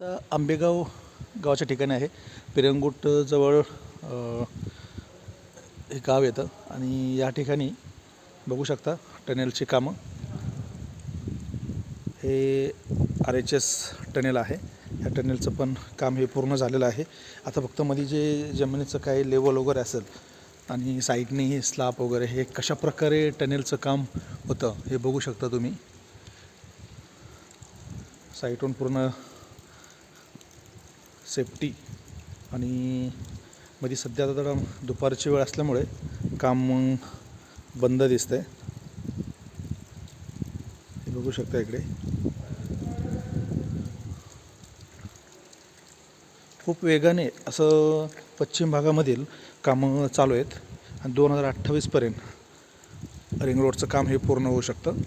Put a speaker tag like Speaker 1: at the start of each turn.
Speaker 1: आता आंबेगाव गावाच्या ठिकाणी आहे. पिरंगुट जवळ हे गाव येतं आणि या ठिकाणी बघू शकता टनेलची कामं. हे RHS टनेल आहे. या टनेलचं पण काम हे पूर्ण झालेलं आहे. आता फक्त मध्ये जे जमिनीचं काही लेवल वगैरे असेल आणि साईडने स्लॅब वगैरे हे कशा प्रकारे टनेलचं काम होतं हे बघू शकता तुम्ही. साईटून पूर्ण सेफ्टी आणि मध्ये सध्या आता दुपारची वेळ असल्यामुळे काम बंद दिसतंय. हे बघू शकता इकडे खूप वेगाने असं पश्चिम भागामधील कामं चालू आहेत आणि 2028 पर्यंत रिंग रोडचं काम हे पूर्ण होऊ शकतं.